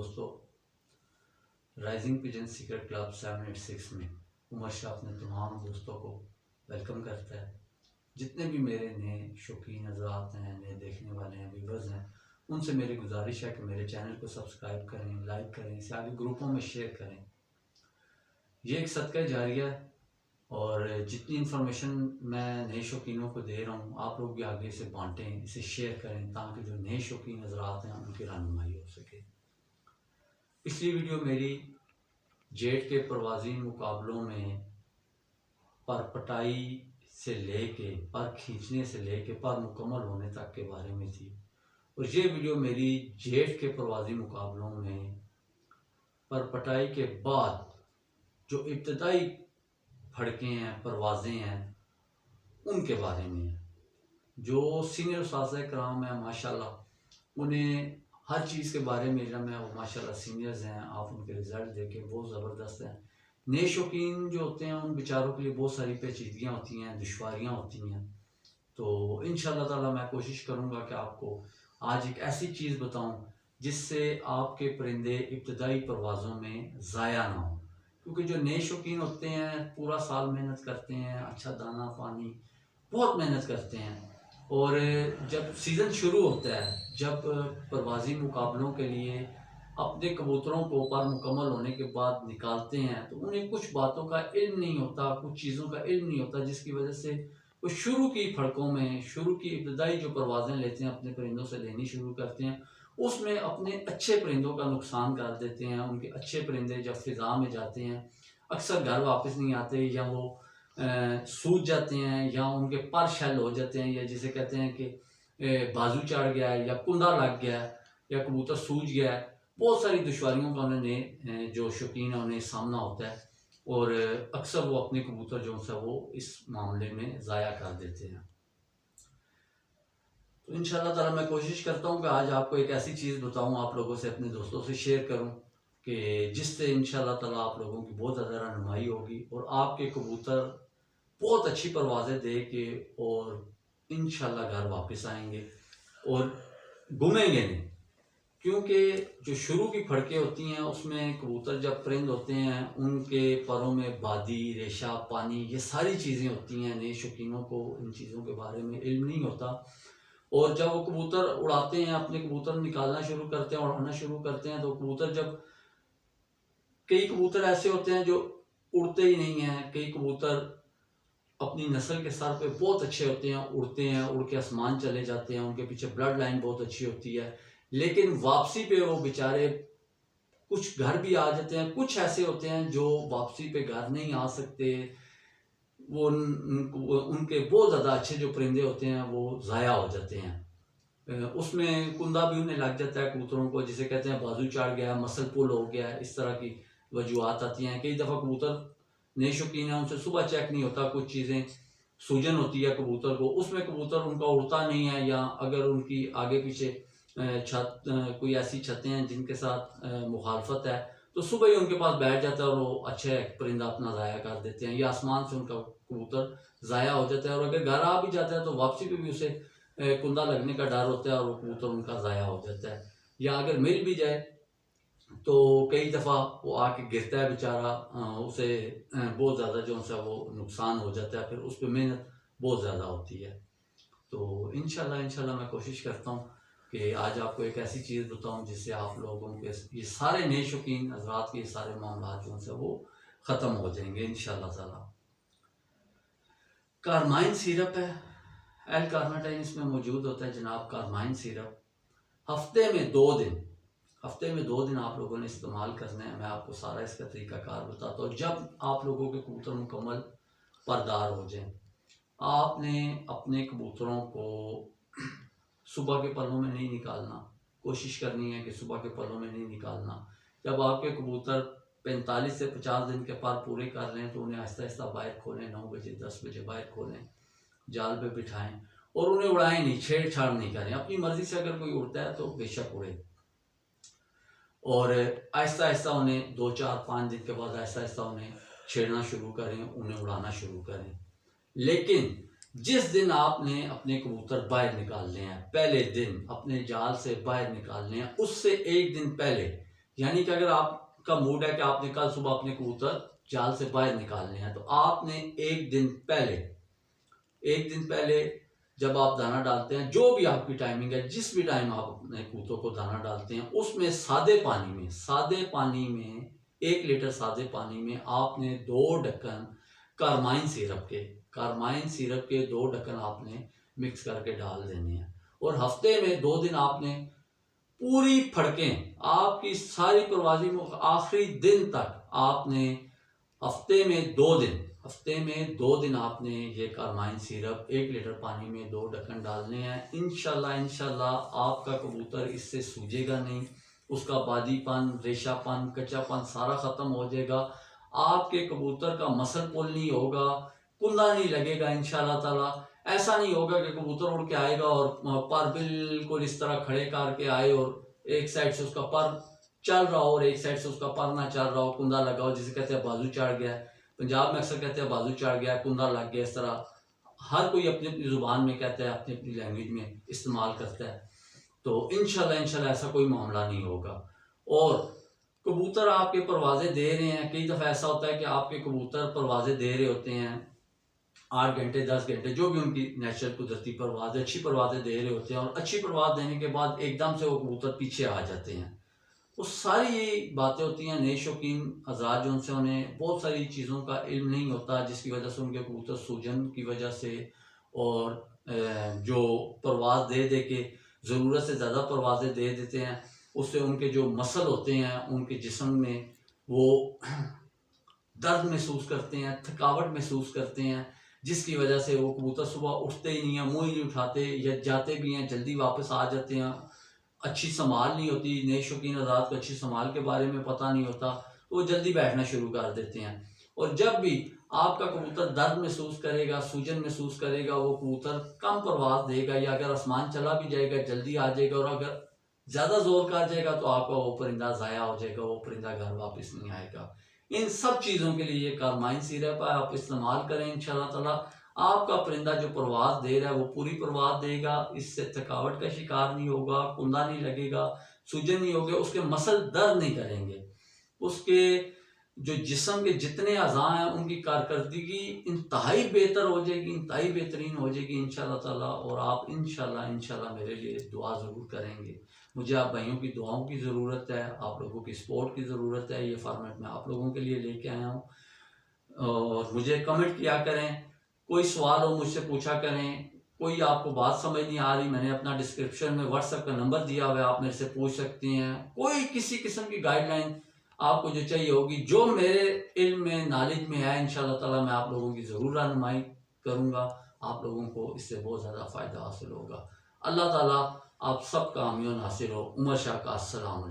دوستو، rising Pigeon secret club 786 میں عمر شاہ اپنے تمام دوستوں کو ویلکم کرتا ہے۔ جتنے بھی میرے نئے شوقین حضرات ہیں، نئے دیکھنے والے ہیں، ویورز ہیں، ان سے میری گزارش ہے کہ میرے چینل کو سبسکرائب کریں، لائک کریں، اسے آگے گروپوں میں شیئر کریں۔ یہ ایک صدقہ جاریہ ہے اور جتنی انفارمیشن میں نئے شوقینوں کو دے رہا ہوں، آپ لوگ بھی آگے اسے بانٹیں، اسے شیئر کریں تاکہ جو نئے شوقین حضرات ہیں ان کی رہنمائی ہو سکے۔ پچھلی ویڈیو میری جیٹ کے پروازی مقابلوں میں پر پٹائی سے لے کے پر کھینچنے سے لے کے پر مکمل ہونے تک کے بارے میں تھی، اور یہ ویڈیو میری جیٹ کے پروازی مقابلوں میں پر پٹائی کے بعد جو ابتدائی پھڑکیں ہیں، پروازیں ہیں، ان کے بارے میں ہے۔ جو سینئر اساتذہ کرام ہیں ماشاءاللہ، انہیں ہر چیز کے بارے میں علم ہے، وہ ماشاءاللہ سینئرز ہیں، آپ ان کے رزلٹ دیکھیں بہت زبردست ہیں۔ نئے شوقین جو ہوتے ہیں ان بیچاروں کے لیے بہت ساری پیچیدگیاں ہوتی ہیں، دشواریاں ہوتی ہیں، تو انشاءاللہ تعالی میں کوشش کروں گا کہ آپ کو آج ایک ایسی چیز بتاؤں جس سے آپ کے پرندے ابتدائی پروازوں میں ضائع نہ ہوں، کیونکہ جو نئے شوقین ہوتے ہیں پورا سال محنت کرتے ہیں، اچھا دانہ پانی بہت محنت کرتے ہیں، اور جب سیزن شروع ہوتا ہے، جب پروازی مقابلوں کے لیے اپنے کبوتروں کو پر مکمل ہونے کے بعد نکالتے ہیں تو انہیں کچھ باتوں کا علم نہیں ہوتا، کچھ چیزوں کا علم نہیں ہوتا، جس کی وجہ سے وہ شروع کی پھڑکوں میں، شروع کی ابتدائی جو پروازیں لیتے ہیں، اپنے پرندوں سے لینی شروع کرتے ہیں، اس میں اپنے اچھے پرندوں کا نقصان کر دیتے ہیں۔ ان کے اچھے پرندے جب فضا میں جاتے ہیں اکثر گھر واپس نہیں آتے، یا وہ سوج جاتے ہیں، یا ان کے پر شیل ہو جاتے ہیں، یا جسے کہتے ہیں کہ بازو چڑھ گیا ہے، یا کندا لگ گیا ہے، یا کبوتر سوج گیا ہے۔ بہت ساری دشواریوں کا انہوں نے جو شوقین ہیں انہیں سامنا ہوتا ہے، اور اکثر وہ اپنے کبوتر جو ہے وہ اس معاملے میں ضائع کر دیتے ہیں۔ تو انشاءاللہ تعالی میں کوشش کرتا ہوں کہ آج آپ کو ایک ایسی چیز بتاؤں، آپ لوگوں سے، اپنے دوستوں سے شیئر کروں کہ جس سے انشاءاللہ تعالی آپ لوگوں کی بہت زیادہ رہنمائی ہوگی، اور آپ کے کبوتر بہت اچھی پروازیں دے کے اور انشاءاللہ گھر واپس آئیں گے اور گھومیں گے نہیں، کیونکہ جو شروع کی پھڑکیں ہوتی ہیں اس میں کبوتر جب پرند ہوتے ہیں ان کے پروں میں بادی، ریشہ، پانی، یہ ساری چیزیں ہوتی ہیں۔ نئے شوقینوں کو ان چیزوں کے بارے میں علم نہیں ہوتا، اور جب وہ کبوتر اڑاتے ہیں، اپنے کبوتر نکالنا شروع کرتے ہیں، اڑانا شروع کرتے ہیں، تو کبوتر جب کئی کبوتر ایسے ہوتے ہیں جو اڑتے ہی نہیں ہیں، کئی کبوتر اپنی نسل کے سر پہ بہت اچھے ہوتے ہیں، اڑتے ہیں، اڑ کے آسمان چلے جاتے ہیں، ان کے پیچھے بلڈ لائن بہت اچھی ہوتی ہے، لیکن واپسی پہ وہ بیچارے کچھ گھر بھی آ جاتے ہیں، کچھ ایسے ہوتے ہیں جو واپسی پہ گھر نہیں آ سکتے، وہ ان کے بہت زیادہ اچھے جو پرندے ہوتے ہیں وہ ضائع ہو جاتے ہیں۔ اس میں کندا بھی انہیں لگ جاتا ہے کبوتروں کو، جسے کہتے ہیں بازو چڑھ گیا، مسل پل ہو گیا، اس طرح کی وجوہات آتی ہیں۔ کئی دفعہ کبوتر نئے شوقین ہیں، ان سے صبح چیک نہیں ہوتا، کچھ چیزیں سوجن ہوتی ہے کبوتر کو، اس میں کبوتر ان کا اڑتا نہیں ہے، یا اگر ان کی آگے پیچھے چھت کوئی ایسی چھتیں ہیں جن کے ساتھ مخالفت ہے تو صبح ہی ان کے پاس بیٹھ جاتا ہے اور وہ اچھے پرندہ اپنا ضائع کر دیتے ہیں، یا آسمان سے ان کا کبوتر ضائع ہو جاتا ہے، اور اگر گھر آ بھی جاتا ہے تو واپسی پہ بھی اسے کندا لگنے کا ڈر ہوتا ہے اور وہ کبوتر ان کا ضائع ہو جاتا ہے، یا اگر مل بھی جائے تو کئی دفعہ وہ آ کے گرتا ہے بیچارہ، اسے بہت زیادہ جو ہے وہ نقصان ہو جاتا ہے، پھر اس پہ محنت بہت زیادہ ہوتی ہے۔ تو انشاءاللہ میں کوشش کرتا ہوں کہ آج آپ کو ایک ایسی چیز بتاؤں جس سے آپ لوگوں کے یہ سارے نئے شوقین حضرات کے یہ سارے معاملات جو ہیں وہ ختم ہو جائیں گے انشاءاللہ تعالی۔ کارمائن سیرپ ہے، ایل کارناٹائن اس میں موجود ہوتا ہے جناب۔ کارمائن سیرپ ہفتے میں 2 دن آپ لوگوں نے استعمال کرنا ہے۔ میں آپ کو سارا اس کا طریقہ کار بتاتا ہوں۔ جب آپ لوگوں کے کبوتر مکمل پردار ہو جائیں، آپ نے اپنے کبوتروں کو صبح کے پلوں میں نہیں نکالنا، کوشش کرنی ہے کہ صبح کے پلوں میں نہیں نکالنا۔ جب آپ کے کبوتر 45 سے 50 دن کے پر پورے کر لیں تو انہیں آہستہ آہستہ باہر کھولیں، 9 بجے 10 بجے باہر کھولیں، جال پہ بٹھائیں، اور انہیں اڑائیں نہیں، چھیڑ چھاڑ نہیں کریں۔ اپنی مرضی سے اگر کوئی اڑتا ہے تو بے شک اڑے، اور آہستہ آہستہ انہیں 2 4 5 دن کے بعد آہستہ آہستہ انہیں چھیڑنا شروع کریں، انہیں اڑانا شروع کریں۔ لیکن جس دن آپ نے اپنے کبوتر باہر نکالنے ہیں، پہلے دن اپنے جال سے باہر نکالنے ہیں، اس سے 1 دن پہلے یعنی کہ اگر آپ کا موڈ ہے کہ آپ نے کل صبح اپنے کبوتر جال سے باہر نکالنے ہیں، تو آپ نے ایک دن پہلے جب آپ دانہ ڈالتے ہیں، جو بھی آپ کی ٹائمنگ ہے، جس بھی ٹائم آپ اپنے کبوتروں کو دانہ ڈالتے ہیں، اس میں سادے پانی میں 1 لیٹر سادے پانی میں آپ نے 2 ڈھکن کارمائن سیرپ کے 2 ڈھکن آپ نے مکس کر کے ڈال دینے ہیں، اور ہفتے میں 2 دن آپ نے پوری پھڑکیں آپ کی ساری پروازی میں آخری دن تک آپ نے ہفتے میں 2 دن آپ نے یہ کارمائن سیرپ 1 لیٹر پانی میں 2 ڈھکن ڈالنے ہیں۔ انشاءاللہ آپ کا کبوتر اس سے سوجے گا نہیں، اس کا بادی پن، ریشہ پن، کچا پن سارا ختم ہو جائے گا، آپ کے کبوتر کا مسل پول نہیں ہوگا، کندا نہیں لگے گا انشاءاللہ تعالی۔ ایسا نہیں ہوگا کہ کبوتر اڑ کے آئے گا اور پر بالکل اس طرح کھڑے کر کے آئے اور ایک سائڈ سے اس کا پر چل رہا ہو اور ایک سائڈ سے اس کا پر نہ چل رہا ہو، کندا لگا ہو، جسے کہتے ہیں بازو چڑھ گیا ہے۔ پنجاب میں اکثر کہتے ہیں بازو چڑھ گیا، کندا لگ گیا، اس طرح ہر کوئی اپنی اپنی زبان میں کہتا ہے، اپنی اپنی لینگویج میں استعمال کرتا ہے۔ تو انشاءاللہ ایسا کوئی معاملہ نہیں ہوگا۔ اور کبوتر آپ کے پروازیں دے رہے ہیں، کئی دفعہ ایسا ہوتا ہے کہ آپ کے کبوتر پروازیں دے رہے ہوتے ہیں 8 گھنٹے 10 گھنٹے، جو بھی ان کی نیچرل قدرتی پرواز ہے، اچھی پروازیں دے رہے ہوتے ہیں، اور اچھی پرواز دینے کے بعد ایک دم سے وہ کبوتر پیچھے آ جاتے ہیں۔ وہ ساری یہ باتیں ہوتی ہیں، نئے شوقین حضرات جو ان سے انہیں بہت ساری چیزوں کا علم نہیں ہوتا، جس کی وجہ سے ان کے کبوتر سوجن کی وجہ سے اور جو پرواز دے کے ضرورت سے زیادہ پروازیں دے دیتے ہیں، اس سے ان کے جو مسل ہوتے ہیں ان کے جسم میں وہ درد محسوس کرتے ہیں، تھکاوٹ محسوس کرتے ہیں، جس کی وجہ سے وہ کبوتر صبح اٹھتے ہی نہیں ہیں، منہ ہی نہیں اٹھاتے، یا جاتے بھی ہیں جلدی واپس آ جاتے ہیں۔ اچھی سنبھال نہیں ہوتی، نئے شوقین حضرات کو اچھی سنبھال کے بارے میں پتہ نہیں ہوتا، تو وہ جلدی بیٹھنا شروع کر دیتے ہیں۔ اور جب بھی آپ کا کبوتر درد محسوس کرے گا، سوجن محسوس کرے گا، وہ کبوتر کم پرواز دے گا، یا اگر آسمان چلا بھی جائے گا جلدی آ جائے گا، اور اگر زیادہ زور کا جائے گا تو آپ کا وہ پرندہ ضائع ہو جائے گا، وہ پرندہ گھر واپس نہیں آئے گا۔ ان سب چیزوں کے لیے یہ کارمائن سیرپ ہے، آپ استعمال کریں، انشاءاللہ تعالی آپ کا پرندہ جو پرواز دے رہا ہے وہ پوری پرواز دے گا، اس سے تھکاوٹ کا شکار نہیں ہوگا، کندا نہیں لگے گا، سوجن نہیں ہوگا، اس کے مسل درد نہیں کریں گے، اس کے جو جسم کے جتنے اعضاء ہیں ان کی کارکردگی انتہائی بہتر ہو جائے گی، انتہائی بہترین ہو جائے گی انشاءاللہ تعالی۔ اور آپ انشاءاللہ میرے لیے دعا ضرور کریں گے۔ مجھے آپ بھائیوں کی دعاؤں کی ضرورت ہے، آپ لوگوں کی سپورٹ کی ضرورت ہے، یہ فارمیٹ میں آپ لوگوں کے لیے لے کے آیا ہوں۔ اور مجھے کمنٹ کیا کریں، کوئی سوال ہو مجھ سے پوچھا کریں، کوئی آپ کو بات سمجھ نہیں آ رہی، میں نے اپنا ڈسکرپشن میں واٹس ایپ کا نمبر دیا ہوا ہے، آپ میرے سے پوچھ سکتے ہیں۔ کوئی کسی قسم کی گائیڈ لائن آپ کو جو چاہیے ہوگی، جو میرے علم میں نالج میں ہے، انشاءاللہ تعالی میں آپ لوگوں کی ضرور رہنمائی کروں گا، آپ لوگوں کو اس سے بہت زیادہ فائدہ حاصل ہوگا۔ اللہ تعالیٰ آپ سب کا حامی و ناصر ہو۔ عمر شاہ کا السلام علیکم۔